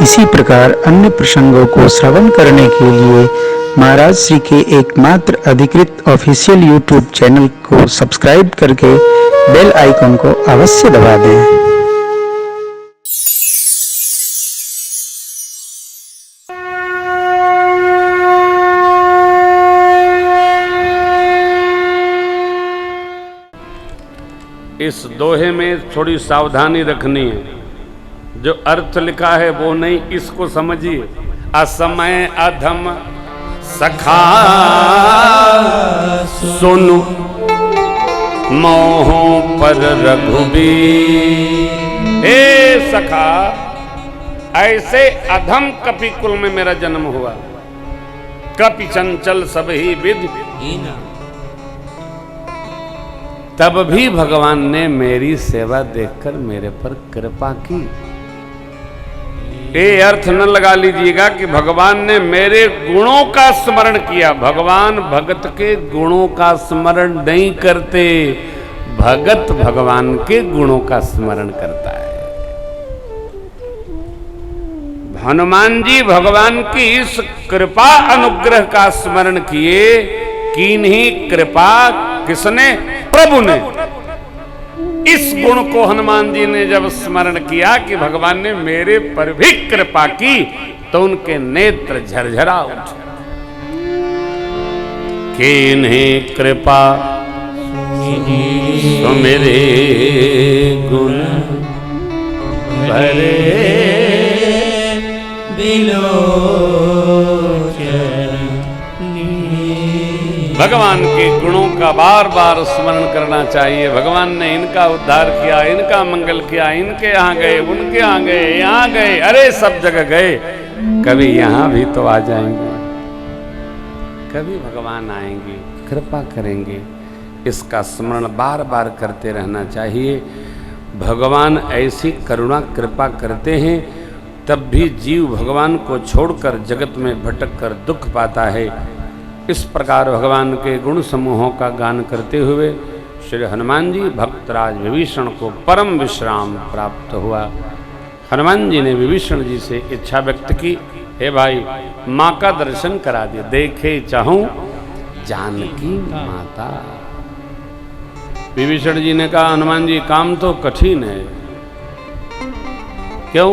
इसी प्रकार अन्य प्रसंगों को श्रवण करने के लिए महाराज श्री के एकमात्र अधिकृत ऑफिशियल यूट्यूब चैनल को सब्सक्राइब करके बेल आइकन को अवश्य दबा दें। इस दोहे में थोड़ी सावधानी रखनी है, जो अर्थ लिखा है वो नहीं, इसको समझिए। असमय अधम सखा सुनु मोहों पर रघुबीर। हे सखा, ऐसे अधम कपि कुल में मेरा जन्म हुआ। कपि चंचल सब ही विधि, तब भी भगवान ने मेरी सेवा देखकर मेरे पर कृपा की। ये अर्थ न लगा लीजिएगा कि भगवान ने मेरे गुणों का स्मरण किया। भगवान भगत के गुणों का स्मरण नहीं करते, भगत भगवान के गुणों का स्मरण करता है। हनुमान जी भगवान की इस कृपा अनुग्रह का स्मरण किए। किन्हीं कृपा किसने? प्रभु ने। इस गुण को हनुमान जी ने जब स्मरण किया कि भगवान ने मेरे पर भी कृपा की, तो उनके नेत्र झरझरा उठे। किन्हीं कृपा सुमिरे गुण भरे भगवान के गुणों का बार बार स्मरण करना चाहिए। भगवान ने इनका उद्धार किया, इनका मंगल किया, इनके यहाँ गए, उनके यहाँ गए, यहाँ गए, अरे सब जगह गए। कभी यहाँ भी तो आ जाएंगे, कभी भगवान आएंगे, कृपा करेंगे। इसका स्मरण बार बार करते रहना चाहिए। भगवान ऐसी करुणा कृपा करते हैं, तब भी जीव भगवान को छोड़कर जगत में भटक कर दुख पाता है। इस प्रकार भगवान के गुण समूहों का गान करते हुए श्री हनुमान जी भक्तराज विभीषण को परम विश्राम प्राप्त हुआ। हनुमान जी ने विभीषण जी से इच्छा व्यक्त की, हे भाई, माँ का दर्शन करा दिया, देखे चाहूं जानकी माता। विभीषण जी ने कहा, हनुमान जी काम तो कठिन है। क्यों?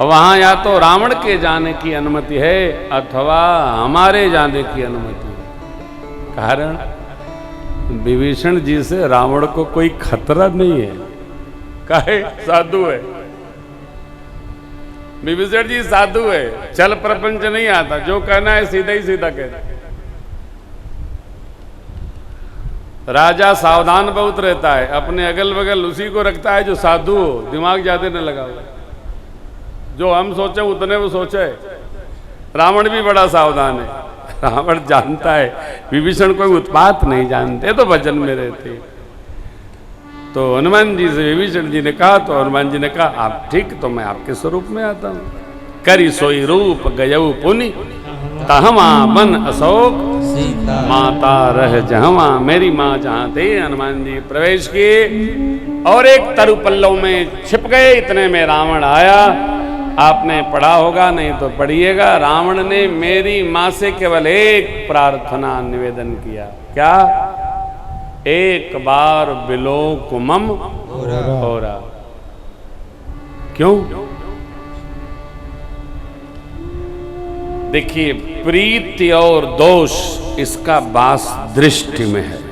वहां या तो रावण के जाने की अनुमति है अथवा हमारे जाने की अनुमति है। कारण विभीषण जी से रावण को कोई खतरा नहीं है। काहे? साधु है। विभीषण जी साधु है, चल प्रपंच नहीं आता, जो कहना है सीधा ही सीधा कहना। राजा सावधान बहुत रहता है, अपने अगल बगल उसी को रखता है जो साधु हो, दिमाग ज्यादा न लगा हुआ। जो हम सोचे उतने वो सोचे। रावण भी बड़ा सावधान है, रावण जानता है विभीषण कोई उत्पात नहीं जानते, तो भजन में रहते। तो हनुमान जी से विभीषण जी ने कहा, तो हनुमान जी ने कहा, आप ठीक, तो मैं आपके स्वरूप में आता हूं। करी सोई रूप गयऊ पुनि तहमा बन अशोक माता रह जहवा। मेरी माँ जहां थे, हनुमान जी प्रवेश किए और एक तरु पल्लव में छिप गए। इतने में रावण आया। आपने पढ़ा होगा, नहीं तो पढ़िएगा। रावण ने मेरी मां से केवल एक प्रार्थना निवेदन किया। क्या? एक बार विलोकुमम होरा। क्यों? देखिए, प्रीति और दोष इसका वास दृष्टि में है।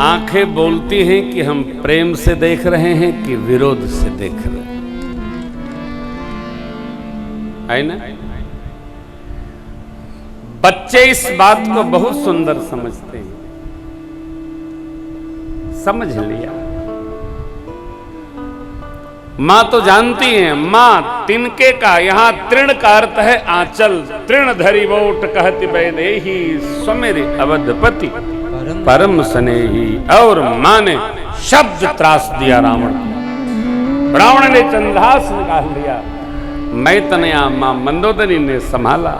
आंखें बोलती हैं कि हम प्रेम से देख रहे हैं कि विरोध से देख रहे हैं, है ना? बच्चे इस बात को बहुत सुंदर समझते हैं। समझ लिया। मां तो जानती हैं। मां तिनके का, यहां तृण का अर्थ है आंचल। तृण धरी वोट कहति वैदेही स्वमेरे अवधपति परम स्नेही। और मां ने शब्द त्रास दिया रावण को। रावण ने चंद्रहास निकाल लिया। मैतनया मां मंदोदरी ने संभाला।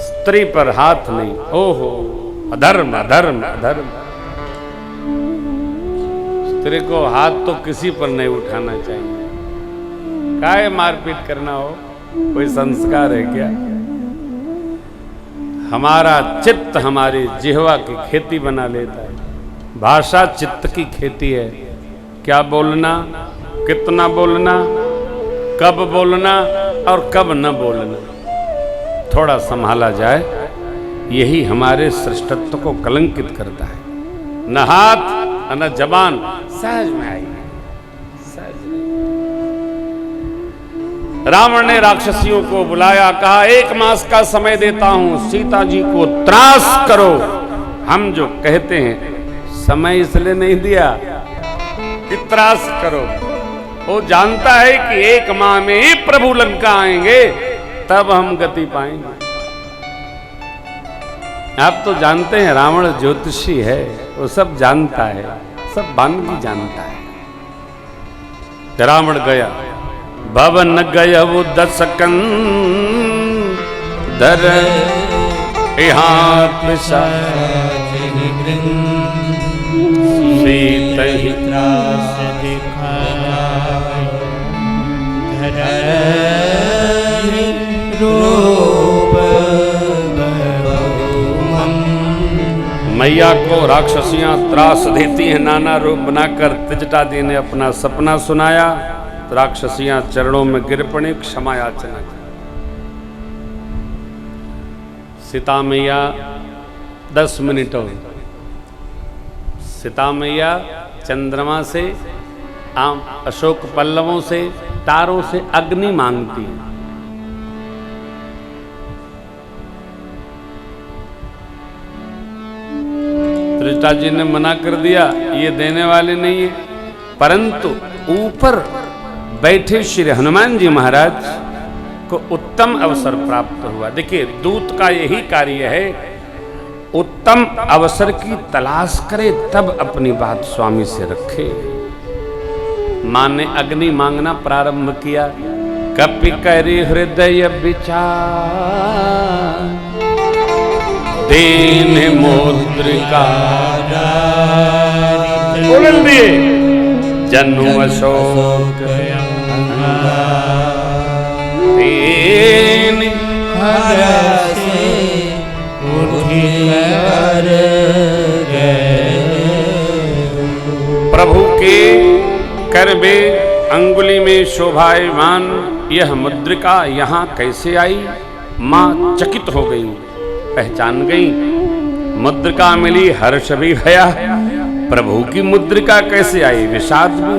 स्त्री पर हाथ नहीं। ओहो, अधर्म अधर्म अधर्म। तेरे को हाथ तो किसी पर नहीं उठाना चाहिए। काहे मारपीट करना हो, कोई संस्कार है क्या? हमारा चित्त हमारी जिह्वा की खेती बना लेता है। भाषा चित्त की खेती है। क्या बोलना, कितना बोलना, कब बोलना और कब न बोलना, थोड़ा संभाला जाए, यही हमारे श्रेष्ठत्व को कलंकित करता है। न हाथ न जबान सहज में आई, सहज में। रावण ने राक्षसियों को बुलाया, कहा 1 मास का समय देता हूं, सीता जी को त्रास करो। हम जो कहते हैं समय इसलिए नहीं दिया कि त्रास करो, वो जानता है कि 1 माह में ही प्रभु लंका आएंगे, तब हम गति पाएंगे। आप तो जानते हैं रावण ज्योतिषी है, वो सब जानता है, सब बानगी जानता है। रावण गया, भवन गया वो 10 कंदर, हाथ मैया को राक्षसियां त्रास देती हैं, नाना रूप बनाकर तिजटा दी ने अपना सपना सुनाया। राक्षसियां चरणों में गिर पड़ी, क्षमा याचना की। सीता मैया 10 मिनट हो, सीता मैया चंद्रमा से, अशोक पल्लवों से, तारों से अग्नि मांगती है। त्रिजटा जी ने मना कर दिया, ये देने वाले नहीं है। परंतु ऊपर बैठे श्री हनुमान जी महाराज को उत्तम अवसर प्राप्त हुआ। देखिए, दूत का यही कार्य है, उत्तम अवसर की तलाश करे तब अपनी बात स्वामी से रखे। मां ने अग्नि मांगना प्रारंभ किया। कपि करि हृदय विचार, दीन मुद्रिका बुलंद दिए, जनु अशोक दीन हरसे उठी कर गए। प्रभु के करबे अंगुली में शोभायमान यह मुद्रिका यहाँ कैसे आई? मां चकित हो गई, पहचान गई। मुद्रिका मिली, हर्ष भी भया। प्रभु की मुद्रिका कैसे आई? विषाद भी।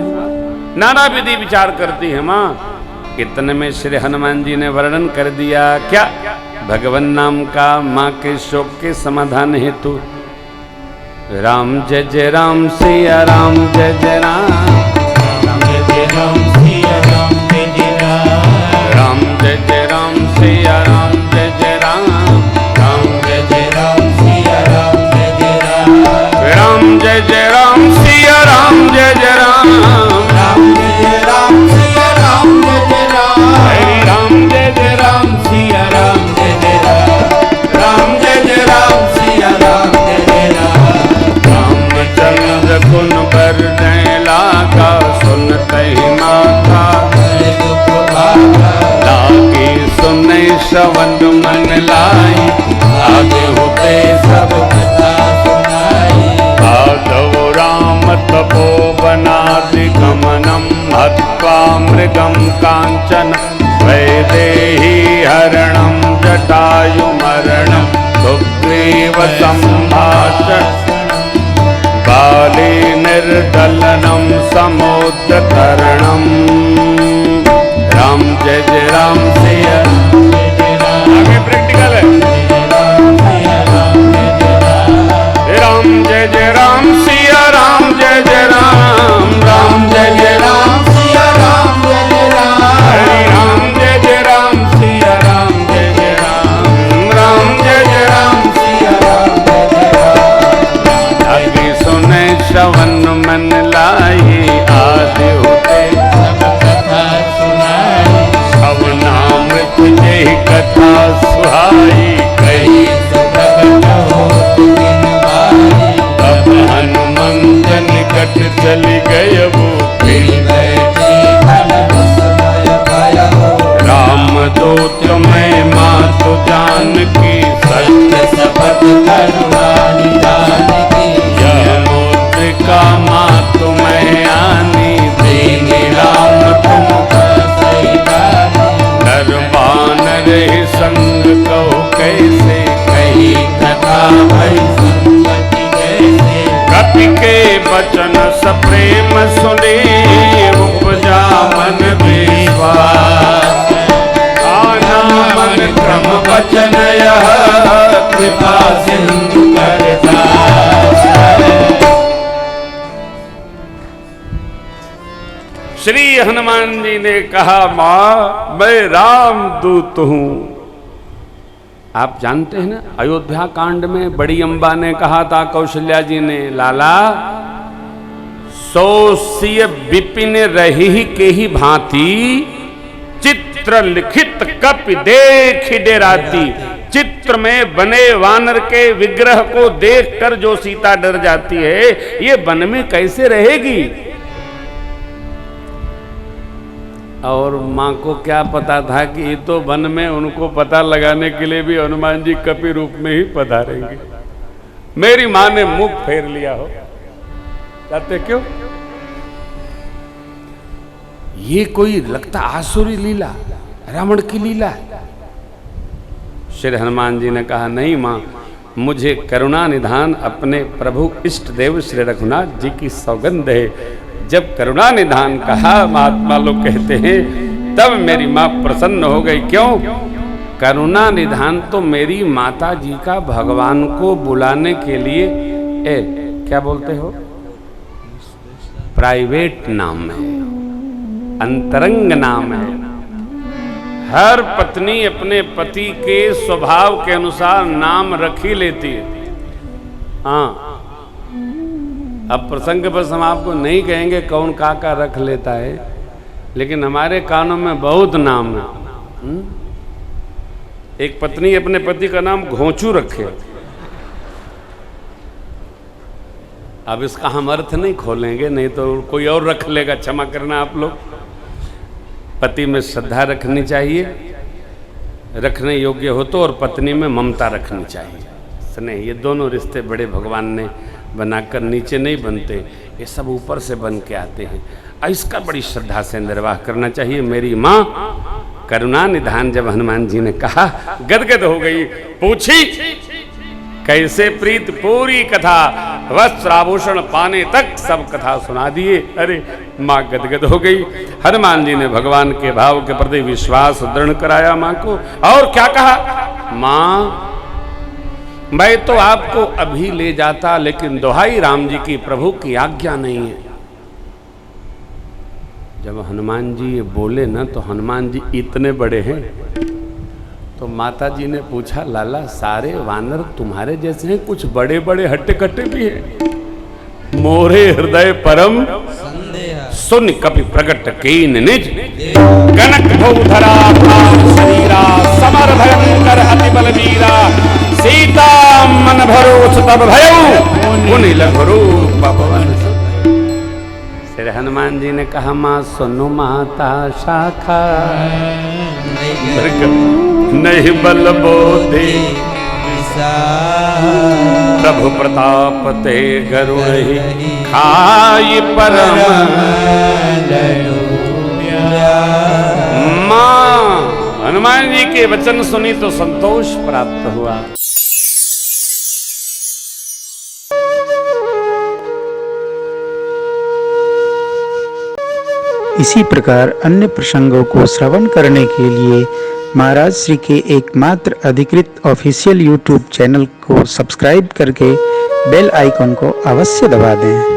नाना विधि विचार करती है मां। इतने में श्री हनुमान जी ने वर्णन कर दिया, क्या? भगवान नाम का मां के शोक के समाधान हेतु। राम जय जय राम, सिया राम जय जय राम, राम जय जय राम, सिया राम जय जय राम, राम जय जय राम, सिया राम जय जय राम, राम जय जय राम, सिया राम जय जय राम, राम जय जय राम, सिया राम जय जय राम, राम जय जय राम, सिया राम जय जय राम, हरि राम जय जय राम, सिया राम जय जय राम, राम जय जय राम, सिया राम जय जय राम। रामचंद्र गुण बरनै लागा, सुनते ही माता लागी, सुने श्रवण मन लाई, आगे होते सब कथा सुनाई। आदव राम तपोवनादि गमनम, हत्वा मृगम कांचन, वैदेही हरणम, जटायु मरणम, सुग्रीव संभाषण, बाली निर्दलनम, समुद्रतरणम। राम जय जय राम, सिया आगे प्रैक्टिकल है। राम जय जय राम, सिया राम जय जय राम, राम जय जय राम, सिया राम जय जय राम, हरि राम जय जय राम, सिया राम जय जय राम, राम जय जय राम, सिया राम जय जय राम। आगे सुने श्रवण मन लाई, आदि होते सब कथा सुनाई। अवनामृत जय कथा सुहाई, कही सुभग होत दिन बाई। अब हनुमंत निकट चली गई, बचन सप्रेम सुने उपजा मन विश्वास। आना मन क्रम वचन यह कृपा सिंधु करदास। श्री हनुमान जी ने कहा, मां मैं राम दूत हूं। आप जानते हैं ना, अयोध्या कांड में बड़ी अम्बा ने कहा था कौशल्या जी ने, लाला सो सिय विपिन रही के ही भांति चित्र लिखित कपि देख डेराती। चित्र में बने वानर के विग्रह को देखकर जो सीता डर जाती है, ये वन में कैसे रहेगी। और मां को क्या पता था कि ये तो वन में उनको पता लगाने के लिए भी हनुमान जी कपि रूप में ही पधारेंगे। मेरी मां ने मुख फेर लिया हो जाते क्यों। ये कोई लगता आसुरी लीला, रावण की लीला है। श्री हनुमान जी ने कहा, नहीं मां, मुझे करुणा निधान अपने प्रभु इष्ट देव श्री रघुनाथ जी की सौगंध है। जब करुणा निधान कहा, महात्मा लोग कहते हैं, तब मेरी मां प्रसन्न हो गई। क्यों? करुणा निधान तो मेरी माता जी का भगवान को बुलाने के लिए क्या बोलते हो, प्राइवेट नाम है, अंतरंग नाम है। हर पत्नी अपने पति के स्वभाव के अनुसार नाम रख ही लेती है। हाँ, अब प्रसंग बस हम आपको नहीं कहेंगे कौन काका रख लेता है, लेकिन हमारे कानों में बहुत नाम है। एक पत्नी अपने पति का नाम घोंचू रखे। अब इसका हम अर्थ नहीं खोलेंगे, नहीं तो कोई और रख लेगा, क्षमा करना आप लोग। पति में श्रद्धा रखनी चाहिए, रखने योग्य हो तो, और पत्नी में ममता रखनी चाहिए, स्नेह। ये दोनों रिश्ते बड़े भगवान ने बनाकर नीचे नहीं बनते, ये सब ऊपर से बन के आते हैं। इसका बड़ी श्रद्धा से निर्वाह करना चाहिए। मेरी माँ करुणा निधान जब हनुमान जी ने कहा, गदगद हो गई, पूछी कैसे प्रीत, पूरी कथा वस्त्र आभूषण पाने तक सब कथा सुना दिए। अरे माँ गदगद हो गई। हनुमान जी ने भगवान के भाव के प्रति विश्वास दृढ़ कराया माँ को, और क्या कहा, माँ मैं तो आपको अभी ले जाता, लेकिन दुहाई राम जी की, प्रभु की आज्ञा नहीं है। जब हनुमान जी ये बोले ना, तो हनुमान जी इतने बड़े हैं, तो माता जी ने पूछा, लाला सारे वानर तुम्हारे जैसे हैं, कुछ बड़े बड़े हट्टे कट्टे भी हैं। मोरे हृदय परम सुन कपि प्रकट कीन निज, कनक भौधरा शरीरा समर भयंकर अति बलवीरा, सीता मन भरोस तब भयउ मुनि लघु पवन। श्री हनुमान जी ने कहा, माँ सुनो माता शाखा, नहीं बल बोधे प्रभु प्रताप ते गरुड़ खाई परम। माँ हनुमान जी के वचन सुनी तो संतोष प्राप्त हुआ। इसी प्रकार अन्य प्रसंगों को श्रवण करने के लिए महाराज श्री के एकमात्र अधिकृत ऑफिशियल YouTube चैनल को सब्सक्राइब करके बेल आइकन को अवश्य दबा दें।